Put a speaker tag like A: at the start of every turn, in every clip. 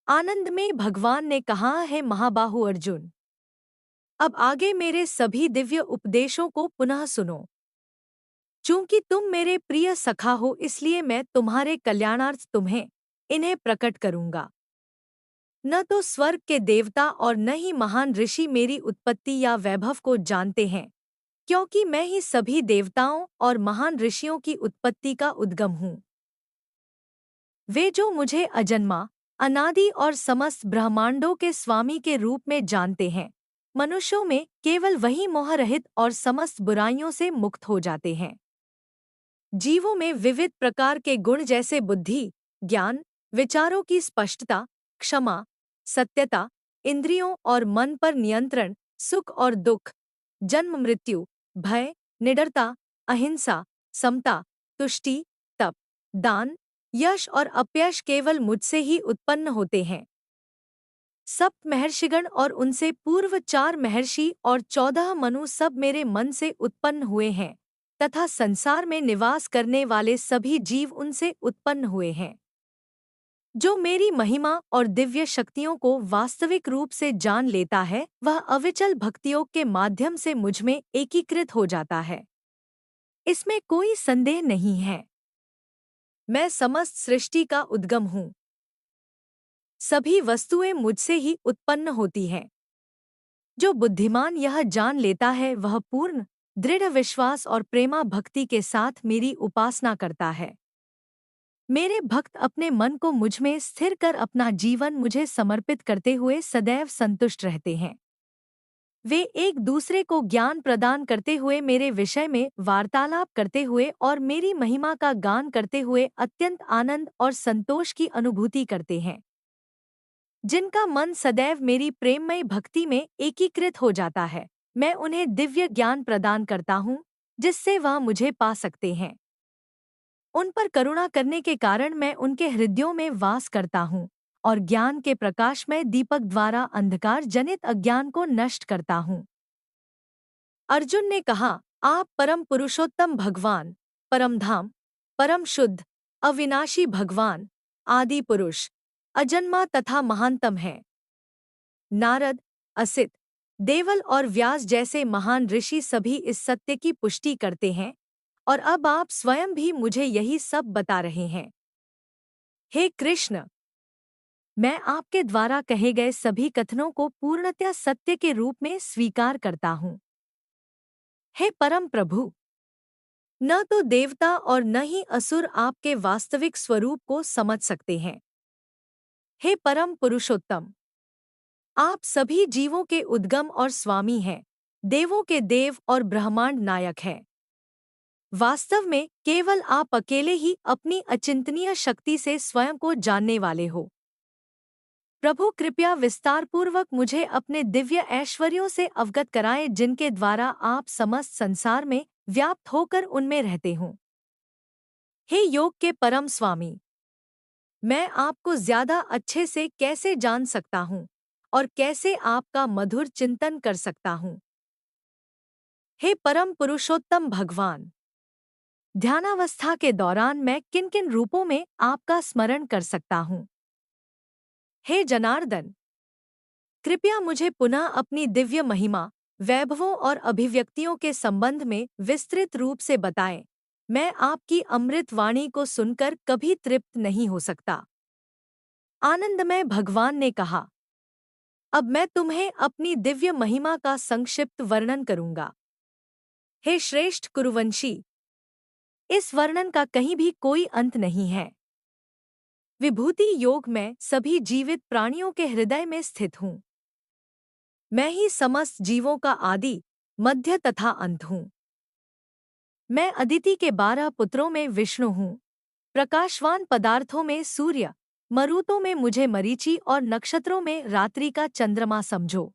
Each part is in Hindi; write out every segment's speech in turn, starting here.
A: आनंद में भगवान ने कहा है, महाबाहु अर्जुन, अब आगे मेरे सभी दिव्य उपदेशों को पुनः सुनो। चूंकि तुम मेरे प्रिय सखा हो, इसलिए मैं तुम्हारे कल्याणार्थ तुम्हें इन्हें प्रकट करूंगा। न तो स्वर्ग के देवता और न ही महान ऋषि मेरी उत्पत्ति या वैभव को जानते हैं, क्योंकि मैं ही सभी देवताओं और महान ऋषियों की उत्पत्ति का उद्गम हूँ। वे जो मुझे अजन्मा, अनादि और समस्त ब्रह्मांडों के स्वामी के रूप में जानते हैं, मनुष्यों में केवल वही मोहरहित और समस्त बुराइयों से मुक्त हो जाते हैं। जीवों में विविध प्रकार के गुण जैसे बुद्धि, ज्ञान, विचारों की स्पष्टता, क्षमा, सत्यता, इंद्रियों और मन पर नियंत्रण, सुख और दुख, जन्म मृत्यु, भय, निडरता, अहिंसा, समता, तुष्टि, तप, दान, यश और अपयश केवल मुझसे ही उत्पन्न होते हैं। सप्त महर्षिगण और उनसे पूर्व 4 महर्षि और 14 मनु सब मेरे मन से उत्पन्न हुए हैं, तथा संसार में निवास करने वाले सभी जीव उनसे उत्पन्न हुए हैं। जो मेरी महिमा और दिव्य शक्तियों को वास्तविक रूप से जान लेता है, वह अविचल भक्तियोग के माध्यम से मुझमें एकीकृत हो जाता है। इसमें कोई संदेह नहीं है। मैं समस्त सृष्टि का उद्गम हूँ। सभी वस्तुएं मुझसे ही उत्पन्न होती हैं। जो बुद्धिमान यह जान लेता है, वह पूर्ण दृढ़ विश्वास और प्रेमा भक्ति के साथ मेरी उपासना करता है। मेरे भक्त अपने मन को मुझमें स्थिर कर अपना जीवन मुझे समर्पित करते हुए सदैव संतुष्ट रहते हैं। वे एक दूसरे को ज्ञान प्रदान करते हुए, मेरे विषय में वार्तालाप करते हुए और मेरी महिमा का गान करते हुए अत्यंत आनंद और संतोष की अनुभूति करते हैं। जिनका मन सदैव मेरी प्रेममय भक्ति में एकीकृत हो जाता है, मैं उन्हें दिव्य ज्ञान प्रदान करता हूँ, जिससे वह मुझे पा सकते हैं। उन पर करुणा करने के कारण मैं उनके हृदयों में वास करता हूँ और ज्ञान के प्रकाश में दीपक द्वारा अंधकार जनित अज्ञान को नष्ट करता हूँ। अर्जुन ने कहा, आप परम पुरुषोत्तम भगवान, परम धाम, परम शुद्ध, अविनाशी भगवान, आदि पुरुष, अजन्मा तथा महानतम हैं। नारद, असित, देवल और व्यास जैसे महान ऋषि सभी इस सत्य की पुष्टि करते हैं, और अब आप स्वयं भी मुझे यही सब बता रहे हैं। हे कृष्ण, मैं आपके द्वारा कहे गए सभी कथनों को पूर्णतया सत्य के रूप में स्वीकार करता हूँ। हे परम प्रभु, न तो देवता और न ही असुर आपके वास्तविक स्वरूप को समझ सकते हैं। हे परम पुरुषोत्तम, आप सभी जीवों के उद्गम और स्वामी हैं, देवों के देव और ब्रह्मांड नायक हैं। वास्तव में केवल आप अकेले ही अपनी अचिंतनीय शक्ति से स्वयं को जानने वाले हो। प्रभु, कृपया विस्तारपूर्वक मुझे अपने दिव्य ऐश्वर्यों से अवगत कराएं, जिनके द्वारा आप समस्त संसार में व्याप्त होकर उनमें रहते हों। हे योग के परम स्वामी, मैं आपको ज्यादा अच्छे से कैसे जान सकता हूँ और कैसे आपका मधुर चिंतन कर सकता हूँ। हे परम पुरुषोत्तम भगवान, ध्यानावस्था के दौरान मैं किन किन रूपों में आपका स्मरण कर सकता हूँ। हे जनार्दन, कृपया मुझे पुनः अपनी दिव्य महिमा, वैभवों और अभिव्यक्तियों के संबंध में विस्तृत रूप से बताएं। मैं आपकी अमृत वाणी को सुनकर कभी तृप्त नहीं हो सकता। आनंदमय भगवान ने कहा, अब मैं तुम्हें अपनी दिव्य महिमा का संक्षिप्त वर्णन करूंगा। हे श्रेष्ठ कुरुवंशी, इस वर्णन का कहीं भी कोई अंत नहीं है। विभूति योग में सभी जीवित प्राणियों के हृदय में स्थित हूँ। मैं ही समस्त जीवों का आदि, मध्य तथा अंत हूँ। मैं अदिति के 12 पुत्रों में विष्णु हूँ, प्रकाशवान पदार्थों में सूर्य, मरुतों में मुझे मरीचि और नक्षत्रों में रात्रि का चंद्रमा समझो।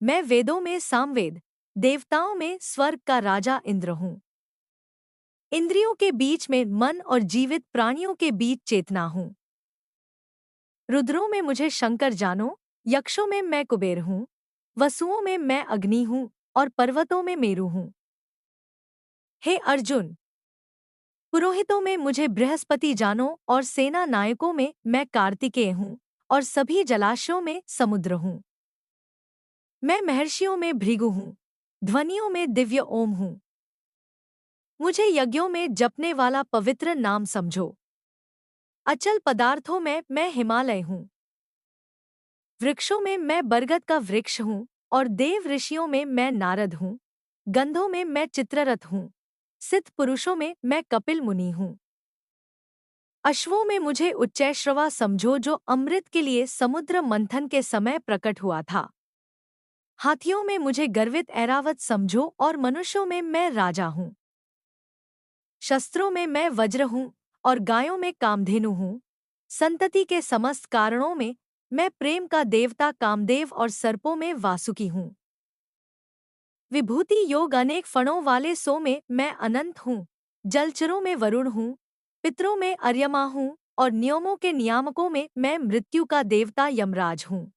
A: मैं वेदों में सामवेद, देवताओं में स्वर्ग का राजा इंद्र हूँ। इंद्रियों के बीच में मन और जीवित प्राणियों के बीच चेतना हूँ। रुद्रों में मुझे शंकर जानो, यक्षों में मैं कुबेर हूँ, वसुओं में मैं अग्नि हूँ और पर्वतों में मेरु हूँ। हे अर्जुन, पुरोहितों में मुझे बृहस्पति जानो और सेना नायकों में मैं कार्तिकेय हूँ और सभी जलाशयों में समुद्र हूँ। मैं महर्षियों में भृगु हूँ, ध्वनियों में दिव्य ओम हूँ। मुझे यज्ञों में जपने वाला पवित्र नाम समझो। अचल पदार्थों में मैं हिमालय हूँ। वृक्षों में मैं बरगद का वृक्ष हूँ और देव ऋषियों में मैं नारद हूँ। गंधों में मैं चित्ररथ हूँ। सिद्ध पुरुषों में मैं कपिल मुनि हूँ। अश्वों में मुझे उच्चैश्रवा समझो जो अमृत के लिए समुद्र मंथन के समय प्रकट हुआ था। हाथियों में मुझे गर्वित ऐरावत समझो और मनुष्यों में मैं राजा हूँ। शस्त्रों में मैं वज्र हूँ और गायों में कामधेनु हूँ। संतति के समस्त कारणों में मैं प्रेम का देवता कामदेव और सर्पों में वासुकी हूँ। विभूति योग अनेक फणों वाले सो में मैं अनंत हूँ। जलचरों में वरुण हूँ, पितरों में अर्यमा हूँ और नियमों के नियामकों में मैं मृत्यु का देवता यमराज हूँ।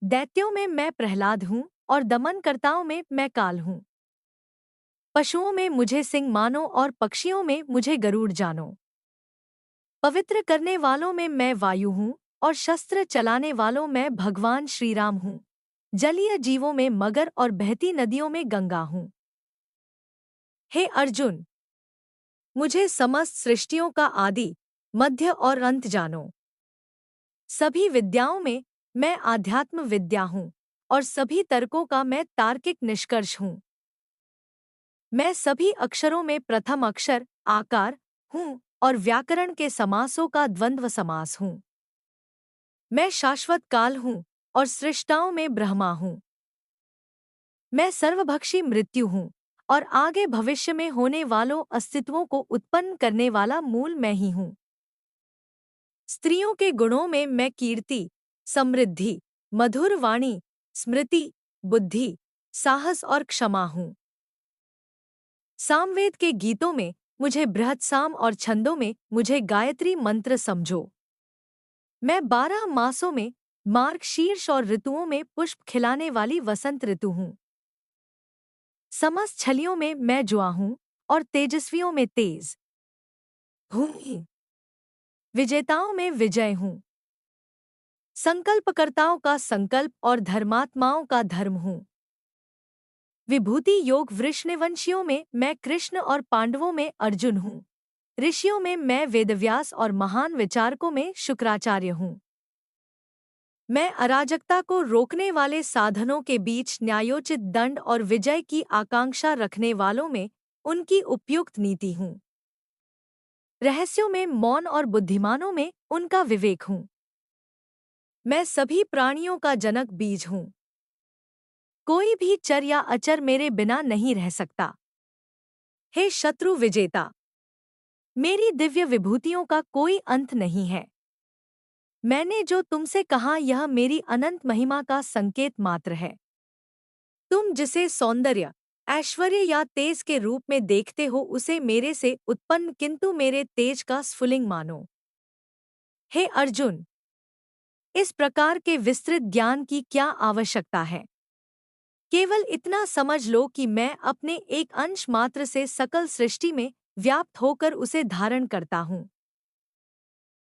A: दैत्यों में मैं प्रहलाद हूँ और दमनकर्ताओं में मैं काल हूँ। पशुओं में मुझे सिंह मानो और पक्षियों में मुझे गरुड़ जानो। पवित्र करने वालों में मैं वायु हूँ और शस्त्र चलाने वालों में भगवान श्रीराम हूँ। जलीय जीवों में मगर और बहती नदियों में गंगा हूँ। हे अर्जुन, मुझे समस्त सृष्टियों का आदि, मध्य और अंत जानो। सभी विद्याओं में मैं आध्यात्म विद्या हूँ और सभी तर्कों का मैं तार्किक निष्कर्ष हूँ। मैं सभी अक्षरों में प्रथम अक्षर आकार हूँ और व्याकरण के समासों का द्वंद्व समास हूँ। मैं शाश्वत काल हूँ और सृष्टाओं में ब्रह्मा हूँ। मैं सर्वभक्षी मृत्यु हूँ और आगे भविष्य में होने वालों अस्तित्वों को उत्पन्न करने वाला मूल मैं ही हूँ। स्त्रियों के गुणों में मैं कीर्ति, समृद्धि, मधुर वाणी, स्मृति, बुद्धि, साहस और क्षमा हूँ। सामवेद के गीतों में मुझे बृहत्साम और छंदों में मुझे गायत्री मंत्र समझो। मैं 12 मासों में मार्ग शीर्ष और ऋतुओं में पुष्प खिलाने वाली वसंत ऋतु हूँ। समस्त छलियों में मैं जुआ हूँ और तेजस्वियों में तेज हूँ। विजेताओं में विजय हूँ। संकल्पकर्ताओं का संकल्प और धर्मात्माओं का धर्म हूँ। विभूति योग वृष्णिवंशियों में मैं कृष्ण और पांडवों में अर्जुन हूँ। ऋषियों में मैं वेदव्यास और महान विचारकों में शुक्राचार्य हूँ। मैं अराजकता को रोकने वाले साधनों के बीच न्यायोचित दंड और विजय की आकांक्षा रखने वालों में उनकी उपयुक्त नीति हूँ। रहस्यों में मौन और बुद्धिमानों में उनका विवेक हूँ। मैं सभी प्राणियों का जनक बीज हूँ। कोई भी चर या अचर मेरे बिना नहीं रह सकता। हे शत्रु विजेता, मेरी दिव्य विभूतियों का कोई अंत नहीं है। मैंने जो तुमसे कहा यह मेरी अनंत महिमा का संकेत मात्र है। तुम जिसे सौंदर्य, ऐश्वर्य या तेज के रूप में देखते हो उसे मेरे से उत्पन्न किंतु मेरे तेज का स्फुलिंग मानो। हे अर्जुन, इस प्रकार के विस्तृत ज्ञान की क्या आवश्यकता है? केवल इतना समझ लो कि मैं अपने एक अंश मात्र से सकल सृष्टि में व्याप्त होकर उसे धारण करता हूँ।